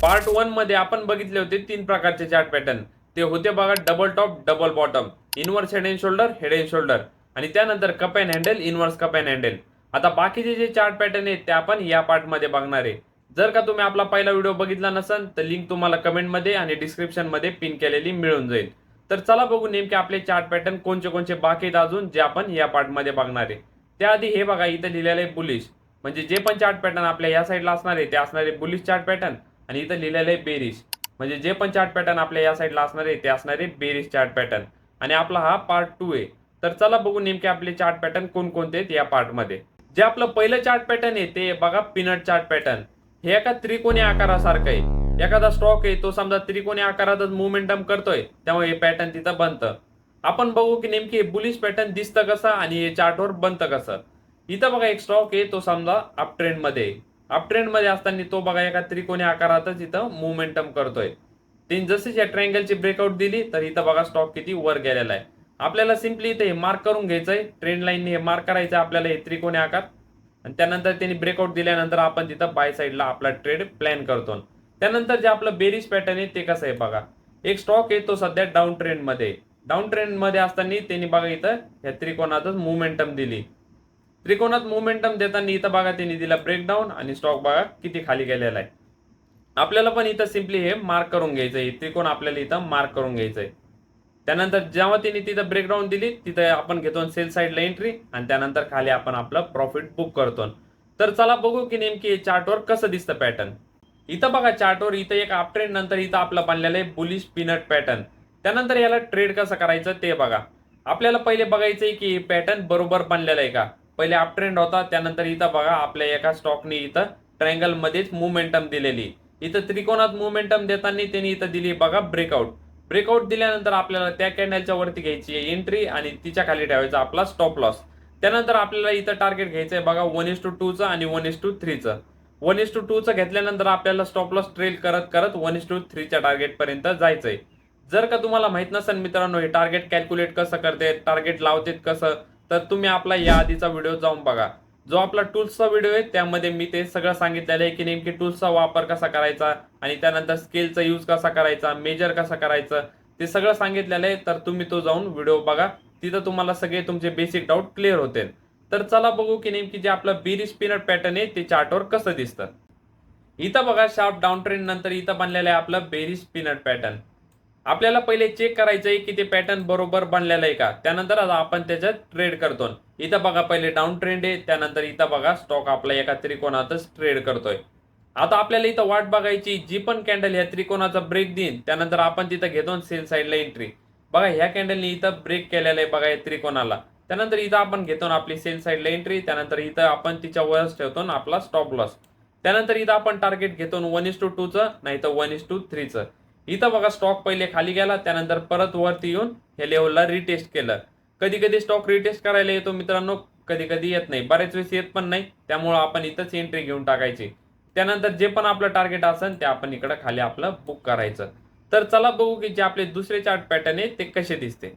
Part 1 मध्ये आपण बघितले होते 3 प्रकारचे चार्ट पॅटर्न. ते होते बघा double top, double bottom, inverse head and shoulder, head and shoulder आणि त्यानंतर cup and handle, inverse cup and handle. आता बाकीचे जे चार्ट पॅटर्न आहेत ते आपण या पार्ट मध्ये बघणार आहे. जर का तुम्ही आपला पहिला व्हिडिओ बघितला नसेल तर लिंक तुम्हाला कमेंट मध्ये आणि डिस्क्रिप्शन मध्ये पिन केलेली मिळून जाईल. तर चला बघू नेमके आपले चार्ट पॅटर्न कोणते कोणते बाकी आहेत अजून जे आपण या पार्ट मध्ये बघणार आहे. त्याआधी हे बघा इथं लिहिलेलं आहे बुलिश, म्हणजे जे पण चार्ट पॅटर्न आपल्या या साईडला असणार आहे ते असणार आहे बुलिश चार्ट पॅटर्न. आणि इथं लिहिलेलं आहे बेरिश, म्हणजे जे पण चार्ट पॅटर्न आपल्या या साईडला असणार आहे ते असणार आहे बेरिश चार्ट पॅटर्न. आणि आपला हा पार्ट 2 आहे. तर चला बघू नेमके आपले चार्ट पॅटर्न कोणकोणते आहेत या पार्ट मध्ये. जे आपलं पहिलं चार्ट पॅटर्न आहे ते बघा पीनट चार्ट पॅटर्न. हे एका त्रिकोणी आकारासारखं आहे. एखादा स्टॉक आहे तो समजा त्रिकोणी आकारातच मोमेंटम करतोय त्यामुळे हे पॅटर्न तिथं बनतं. आपण बघू की नेमकी बुलिश पॅटर्न दिसतं कसं आणि हे चार्टवर बनतं कसं. इथं बघा एक स्टॉक आहे तो समजा अप ट्रेंड मध्ये, अप ट्रेंड मध्ये असताना तो बघा एका त्रिकोणी आकारातच इथं मोमेंटम करतोय. तीन जशी या ट्रायंगलची ब्रेकआउट दिली तर इथं बघा स्टॉक किती वर गेलेला आहे. आपल्याला सिंपली इथे मार्क करून घ्यायचंय, ट्रेंड लाईनने हे मार्क करायचं आपल्याला हे त्रिकोणी आकार. आणि त्यानंतर त्यांनी ब्रेकआउट दिल्यानंतर आपण तिथं बाय साईडला आपला ट्रेड प्लॅन करतो. त्यानंतर जे आपलं बेरिश पॅटर्न आहे ते कसं आहे बघा. एक स्टॉक आहे तो सध्या डाऊन ट्रेंड मध्ये, डाऊन ट्रेंड मध्ये असताना त्यांनी बघा इथं या त्रिकोणातच मोमेंटम दिली. त्रिकोणात मोमेंटम देताना इथं बघा त्यांनी दिला ब्रेकडाऊन आणि स्टॉक बघा किती खाली गेलेला आहे. आपल्याला पण इथं सिंपली हे मार्क करून घ्यायचंय, त्रिकोण आपल्याला इथं मार्क करून घ्यायचंय. त्यानंतर जेव्हा त्यांनी तिथं ब्रेकडाऊन दिली तिथं आपण घेतो सेल साईडला एंट्री आणि त्यानंतर खाली आपण आपलं प्रॉफिट बुक करतो. तर चला बघू की नेमकी चार्टवर कसं दिसतं पॅटर्न. इथं बघा चार्टवर इथं एक अप ट्रेंड नंतर इथं आपलं बनलेलं आहे बुलिश पीनट पॅटर्न. त्यानंतर याला ट्रेड कसं करायचं ते बघा. आपल्याला पहिले बघायचंय की पॅटर्न बरोबर बनलेला आहे का. पहिले अप ट्रेंड होता, त्यानंतर इथं बघा आपल्या एका स्टॉकने इथं ट्रायंगल मध्येच मुवमेंटम दिलेली. इथं त्रिकोणात मुवमेंटम देताना त्यांनी इथं दिली बघा ब्रेकआउट. ब्रेकआउट दिल्यानंतर आपल्याला त्या कॅन्डलच्या वरती घ्यायची एंट्री आणि तिच्या खाली ठेवायचा आपला स्टॉप लॉस. त्यानंतर आपल्याला इथं टार्गेट घ्यायचंय बघा 1:2 चं आणि 1:3 चं. 1:2 चं घेतल्यानंतर आपल्याला स्टॉप लॉस ट्रेल करत करत 1:3 च्या टार्गेट पर्यंत जायचंय. जर का तुम्हाला माहित नसेल मित्रांनो हे टार्गेट कॅल्क्युलेट कसं करते, टार्गेट लावते कसं, तर तुम्ही आपला या आधीचा व्हिडिओ जाऊन बघा. जो आपला टूल्सचा व्हिडिओ आहे त्यामध्ये मी ते सगळं सांगितलेलं आहे की नेमकी टूल्सचा वापर कसा करायचा आणि त्यानंतर स्केलचा यूज कसा करायचा, मेजर कसा करायचं, ते सगळं सांगितलेलं आहे. तर तुम्ही तो जाऊन व्हिडिओ बघा, तिथं तुम्हाला सगळे तुमचे बेसिक डाऊट क्लिअर होतील. तर चला बघू की नेमकी जे आपलं बेरिश पीनट पॅटर्न आहे ते चार्टवर कसं दिसतं. इथं बघा शार्प डाऊन ट्रेंड नंतर इथं बनलेलं आहे आपलं बेरिश पीनट पॅटर्न. आपल्याला पहिले चेक करायचंय की ते पॅटर्न बरोबर बनलेलं आहे का, त्यानंतर आता आपण त्याच्यात ट्रेड करतो. इथं बघा पहिले डाऊन ट्रेंड आहे, त्यानंतर इथं बघा स्टॉक आपला एका त्रिकोणातच ट्रेड करतोय. आता आपल्याला इथं वाट बघायची, जी पण कॅन्डल ह्या त्रिकोणाचा ब्रेक देईन त्यानंतर आपण तिथं घेतो सेल साईडला एंट्री. बघा ह्या कॅन्डलने इथं ब्रेक केलेला आहे बघा या त्रिकोणाला. त्यानंतर इथं आपण घेतो आपली सेल साईडला एंट्री, त्यानंतर इथं आपण तिच्या वरच ठेवतो आपला स्टॉप लॉस. त्यानंतर इथं आपण टार्गेट घेतो 1:2 चं नाही तर 1:3 चं. इथं बघा स्टॉक पहिले खाली गेला, त्यानंतर परत वरती येऊन हे लेवलला रिटेस्ट केलं. कधी कधी स्टॉक रिटेस्ट करायला येतो मित्रांनो, कधी कधी येत नाही, बरेच वेळेस येत पण नाही. त्यामुळं आपण इथंच एंट्री घेऊन टाकायची. त्यानंतर जे पण आपलं टार्गेट असेल ते आपण इकडं खाली आपलं बुक करायचं. तर चला बघू की जे आपले दुसरे चार्ट पॅटर्न आहे ते कसे दिसते.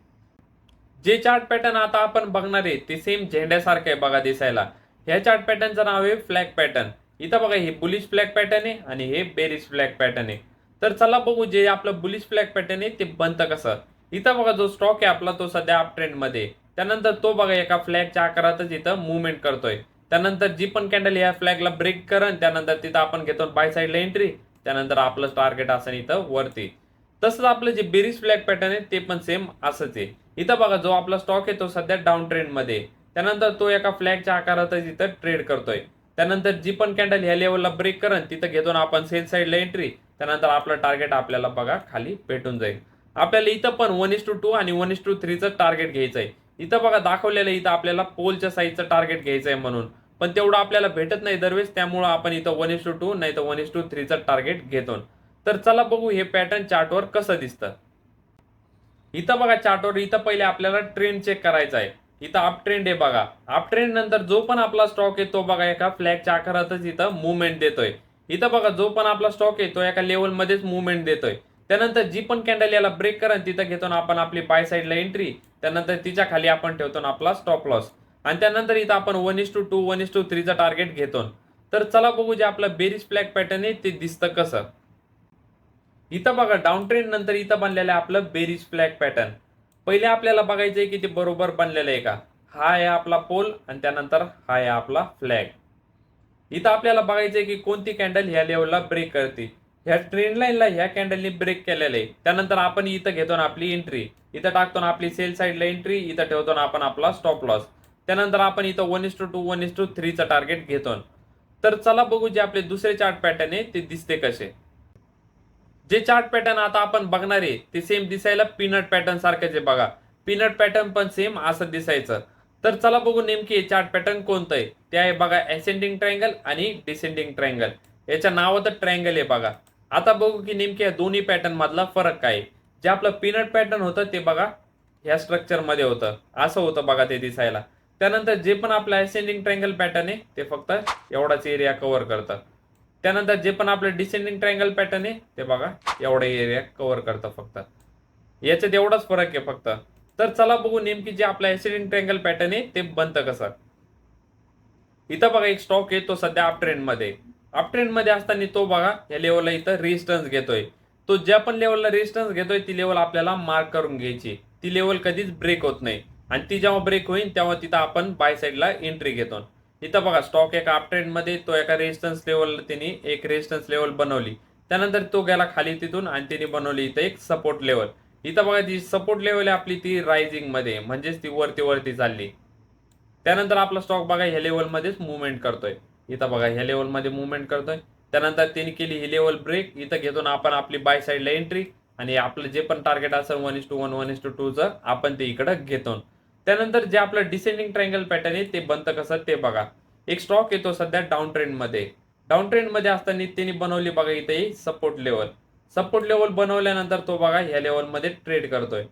जे चार्ट पॅटर्न आता आपण बघणार आहे ते सेम झेंड्यासारखं आहे बघा दिसायला. ह्या चार्ट पॅटर्नचं नाव आहे फ्लॅग पॅटर्न. इथं बघा हे बुलिश फ्लॅग पॅटर्न आहे आणि हे बेरिश फ्लॅग पॅटर्न आहे. तर चला बघू जे आपलं बुलिश फ्लॅग पॅटर्न आहे ते बनतं कसं. इथं बघा जो स्टॉक आहे आपला तो सध्या अप ट्रेंड मध्ये, त्यानंतर तो बघा एका फ्लॅगच्या आकारातच इथं मुवमेंट करतोय. त्यानंतर जी पण कॅन्डल या फ्लॅगला ब्रेक करण त्यानंतर तिथं आपण घेतो बाय साईडला एंट्री, त्यानंतर आपलं टार्गेट असेल इथं वरती. तसंच आपलं जे बेरिश फ्लॅग पॅटर्न आहे ते पण सेम असंच आहे. इथं बघा जो आपला स्टॉक आहे तो सध्या डाऊन ट्रेंड मध्ये, त्यानंतर तो एका फ्लॅगच्या आकारातच इथं ट्रेड करतोय. त्यानंतर जी पण कॅन्डल ह्या लेवलला ब्रेक करण तिथं घेतो आपण सेल साईडला एंट्री, त्यानंतर आपलं टार्गेट आपल्याला बघा खाली भेटून जाईल. आपल्याला इथं पण 1:2 आणि 1:3 चं टार्गेट घ्यायचंय. इथं बघा दाखवलेलं इथं आपल्याला पोलच्या साईजचं टार्गेट घ्यायचंय म्हणून, पण तेवढं आपल्याला भेटत नाही दरवेळेस, त्यामुळं आपण इथं 1:2 नाही तर 1:3 चं टार्गेट घेतो. तर चला बघू हे पॅटर्न चार्टवर कसं दिसतं. इथं बघा चार्टवर इथं पहिले आपल्याला ट्रेंड चेक करायचा आहे. इथं अप ट्रेंड आहे बघा. अप ट्रेंड नंतर जो पण आपला स्टॉक आहे तो बघा एका फ्लॅगच्या आकारातच इथं मुवमेंट देतोय. इथं बघा जो पण आपला स्टॉक आहे तो एका लेवल मध्येच मुवमेंट देतोय. त्यानंतर जी पण कॅन्डल याला ब्रेक करण तिथं घेतो आपण आपली बाय साईडला एंट्री, त्यानंतर तिच्या खाली आपण ठेवतो आपला स्टॉप लॉस. आणि त्यानंतर इथं आपण 1:2 1:3 चं टार्गेट घेतो. तर चला बघू जे आपलं बेरिश फ्लॅग पॅटर्न आहे ते दिसतं कसं. इथं बघा डाऊन ट्रेंड नंतर इथं बनलेलं आहे आपलं बेरिश फ्लॅग पॅटर्न. पहिले आपल्याला बघायचंय की ते बरोबर बनलेलं आहे का. हा आहे आपला पोल आणि त्यानंतर हा आहे आपला फ्लॅग. इथं आपल्याला बघायचंय की कोणती कॅन्डल ह्या लेवलला ब्रेक करते. ह्या ट्रेंड लाईनला ह्या कॅन्डलनी ब्रेक केलेलं आहे. त्यानंतर आपण इथं घेतो ना आपली एंट्री, इथं टाकतो ना आपली सेल साईडला एंट्री, इथं ठेवतो ना आपण आपला स्टॉप लॉस. त्यानंतर आपण इथं 1:2 1:3 चा टार्गेट घेतो. तर चला बघू जे आपले दुसरे चार्ट पॅटर्न आहे ते दिसते कसे. जे चार्ट पॅटर्न आता आपण बघणार आहे ते सेम दिसायला पीनट पॅटर्न सारखंच आहे बघा. पीनट पॅटर्न पण सेम असं दिसायचं. तर चला बघू नेमके चार्ट पॅटर्न कोणतं आहे. ते आहे बघा असेंडिंग ट्रायंगल आणि डिसेंडिंग ट्रायंगल. याच्या नावात ट्रायंगल आहे बघा. आता बघू की नेमके या दोन्ही पॅटर्न मधला फरक काय आहे. जे आपलं पीनट पॅटर्न होतं ते बघा ह्या स्ट्रक्चर मध्ये होतं, असं होतं बघा ते दिसायला. त्यानंतर जे पण आपलं असेंडिंग ट्रायंगल पॅटर्न आहे ते फक्त एवढाच एरिया कव्हर करतं. त्यानंतर जे पण आपलं डिसेंडिंग ट्रायंगल पॅटर्न आहे ते बघा एवढा एरिया कव्हर करतं फक्त. याच्यात एवढाच फरक आहे फक्त. तर चला बघू नेमकी जे आपलं असेंडिंग ट्रायंगल पॅटर्न आहे ते बनतं कसं. इथं बघा एक स्टॉक आहे तो सध्या अप ट्रेंड मध्ये. अप ट्रेंड मध्ये असताना तो बघा या लेवलला इथं रेजिस्टन्स घेतोय. तो ज्या पण लेवलला रेजिस्टन्स घेतोय ती लेवल आपल्याला मार्क करून घ्यायची. ती लेवल कधीच ब्रेक होत नाही आणि ती जेव्हा ब्रेक होईल तेव्हा तिथं आपण बाय साईडला एंट्री घेतो. इथं बघा स्टॉक एका अप ट्रेंड मध्ये तो एका रेजिस्टन्स लेवल त्यांनी एक रेजिस्टन्स लेवल बनवली. त्यानंतर तो गेला खाली तिथून आणि त्यांनी बनवली इथं एक सपोर्ट लेवल. इथं बघा ती सपोर्ट लेवल आहे आपली ती रायझिंग मध्ये म्हणजेच ती वरती वरती चालली. त्यानंतर आपला स्टॉक बघा ह्या लेवलमध्येच मुवमेंट करतोय. इथं बघा ह्या लेवलमध्ये मुवमेंट करतोय. त्यानंतर त्यांनी केली ही लेवल ब्रेक. इथं घेतो ना आपण आपली बाय साईडला एंट्री आणि आपलं जे पण टार्गेट असेल 1:1 1:2 चं आपण ते इकडं घेतो. त्यानंतर जे आपलं डिसेंडिंग ट्रायंगल पॅटर्न आहे ते बनतं कसं ते बघा. एक स्टॉक येतो सध्या डाऊन ट्रेंड मध्ये. डाऊन ट्रेंड मध्ये असताना त्यांनी बनवली बघा इथे सपोर्ट लेवल. सपोर्ट लेवल बनवल्यानंतर तो बघा ह्या लेवलमध्ये ट्रेड करतोय.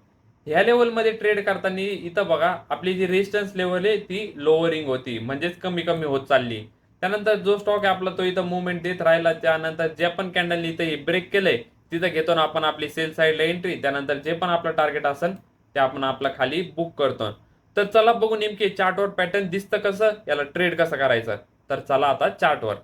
ह्या लेवलमध्ये ट्रेड करताना इथं बघा आपली जी रेजिस्टन्स लेवल आहे ती लोअरिंग होती म्हणजेच कमी कमी होत चालली. त्यानंतर जो स्टॉक आहे आपला तो इथं मुवमेंट देत राहिला. त्यानंतर ज्या पण कॅन्डल इथं ब्रेक केलंय तिथं घेतो ना आपण आपली सेल साईडला एंट्री. त्यानंतर जे पण आपलं टार्गेट असेल ते आपण आपलं खाली बुक करतो. तर चला बघू नेमके चार्टवर पॅटर्न दिसतं कसं, याला ट्रेड कसं करायचं. तर चला आता चार्टवर.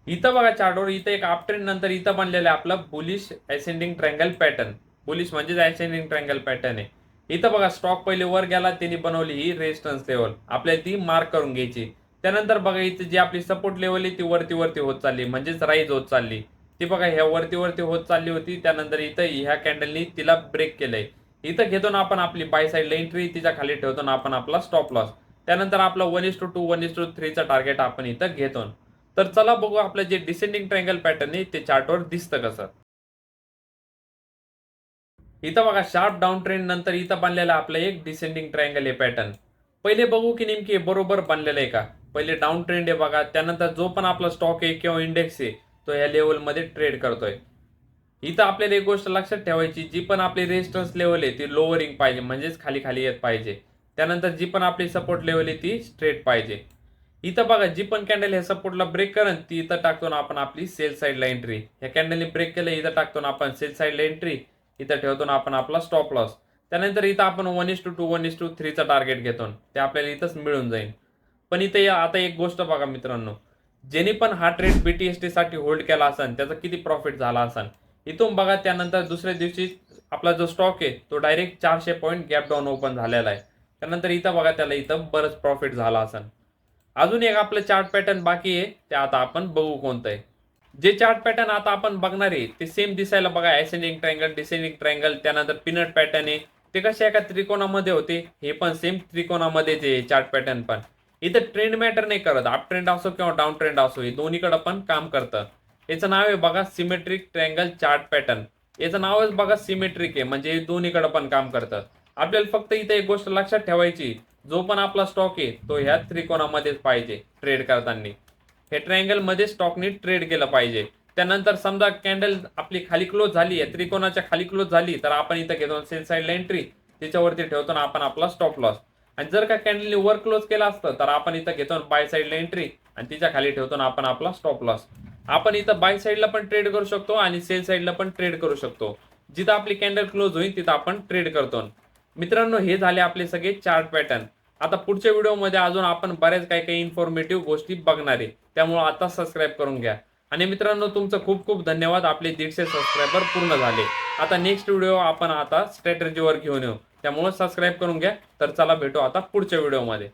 इथं बघा चार्टवर इथं एक अप ट्रेंड नंतर इथं बनलेलं आहे आपलं bullish ascending triangle pattern. Bullish म्हणजे असेंडिंग ट्रायंगल पॅटर्न आहे. इथं बघा स्टॉक पहिले वर गेला त्यांनी बनवली ही रेजिस्टन्स लेवल आपल्याला ती मार्क करून घ्यायची. त्यानंतर बघा इथं जी आपली सपोर्ट लेवल आहे ती वरती वरती होत चालली म्हणजेच राईज होत चालली. ती बघा ह्या वरती वरती होत चालली होती. त्यानंतर इथं ह्या कॅन्डलनी तिला ब्रेक केलंय. इथं घेतो ना आपण आपली बाय साईडला एंट्री, तिच्या खाली ठेवतो ना आपण आपला स्टॉप लॉस. त्यानंतर आपला 1:2 1:3 चा टार्गेट आपण इथं घेतो. तर चला बघू आपलं जे डिसेंडिंग ट्रायंगल पॅटर्न आहे ते चार्टवर दिसतं कसं. इथं बघा शार्प डाऊन ट्रेंड नंतर इथं बनलेलं आपलं एक डिसेंडिंग ट्रायंगल आहे पॅटर्न. पहिले बघू की नेमकी बरोबर बनलेलं आहे का. पहिले डाऊन ट्रेंड आहे बघा. त्यानंतर जो पण आपला स्टॉक आहे किंवा इंडेक्स आहे तो या लेवलमध्ये ट्रेड करतोय. इथं आपल्याला एक गोष्ट लक्षात ठेवायची, जी पण आपली रेजिस्टन्स लेवल आहे ती लोअरिंग पाहिजे म्हणजेच खाली खाली येत पाहिजे. त्यानंतर जी पण आपली सपोर्ट लेवल आहे ती स्ट्रेट पाहिजे. इथं बघा जी पण कॅन्डल ह्या सपोर्टला ब्रेक करेन ती इथं टाकतो ना आपण आपली सेल साईडला एंट्री. ह्या कॅन्डलने ब्रेक केलं इथं टाकतो ना आपण सेल साईडला एंट्री. इथं ठेवतो ना आपण आपला स्टॉप लॉस. त्यानंतर इथं आपण 1:2 1:3 चा टार्गेट घेतो. ते आपल्याला इथंच मिळून जाईल. पण इथे आता एक गोष्ट बघा मित्रांनो, ज्यांनी पण हा ट्रेड बीटीएसटी साठी होल्ड केला असेल त्याचा किती प्रॉफिट झाला असेल. इथून बघा त्यानंतर दुसऱ्या दिवशी आपला जो स्टॉक आहे तो direct 400 point gap down open झालेला आहे. त्यानंतर इथं बघा त्याला इथं बरंच प्रॉफिट झाला असेल. अजून एक आपलं चार्ट पॅटर्न बाकी आहे ते आता आपण बघू कोणतं आहे. जे चार्ट पॅटर्न आता आपण बघणार आहे ते सेम दिसायला बघा असेंडिंग ट्रायंगल डिसेंडिंग ट्रायंगल त्यानंतर पिनट पॅटर्न आहे. ते कशा एका त्रिकोणामध्ये होते हे पण सेम त्रिकोणामध्येच आहे चार्ट पॅटर्न पण. इथं ट्रेंड मॅटर नाही करत, अप ट्रेंड असो किंवा डाऊन ट्रेंड असो हे दोन्हीकडे पण काम करतं. याचं नाव आहे बघा सिमेट्रिक ट्रायंगल चार्ट पॅटर्न. याचं नावच बघा सिमेट्रिक आहे म्हणजे हे दोन्हीकडे पण काम करतं. आपल्याला फक्त इथे एक गोष्ट लक्षात ठेवायची, जो पण आपला स्टॉक आहे तो ह्या त्रिकोणामध्येच पाहिजे ट्रेड करताना. हे ट्रायंगल मध्ये स्टॉकनी ट्रेड केलं पाहिजे. त्यानंतर समजा कॅन्डल आपली खाली क्लोज झाली आहे त्रिकोणाच्या खाली क्लोज झाली तर आपण इथं घेतो सेल साईडला एंट्री. त्याच्यावरती ठेवतो ना आपण आपला स्टॉप लॉस. आणि जर का कॅन्डलने वर क्लोज केला असतं तर आपण इथं घेतो बाय साईडला एंट्री आणि तिच्या खाली ठेवतो ना आपण आपला स्टॉप लॉस. आपण इथं बाय साईडला पण ट्रेड करू शकतो आणि सेल साईडला पण ट्रेड करू शकतो. जिथं आपली कॅन्डल क्लोज होईल तिथं आपण ट्रेड करतो. मित्रांनो हे झाले आपले सगळे चार्ट पॅटर्न. आता पुढच्या व्हिडिओमध्ये अजून आपण बऱ्याच काही काही इन्फॉर्मेटिव्ह गोष्टी बघणार आहे. त्यामुळे आता सबस्क्राईब करून घ्या. आणि मित्रांनो तुमचं खूप खूप धन्यवाद. आपले 150 सबस्क्रायबर पूर्ण झाले. आता नेक्स्ट व्हिडिओ आपण आता स्ट्रॅटेजीवर घेऊन येऊ. त्यामुळे सबस्क्राईब करून घ्या. तर चला भेटू आता पुढच्या व्हिडिओमध्ये.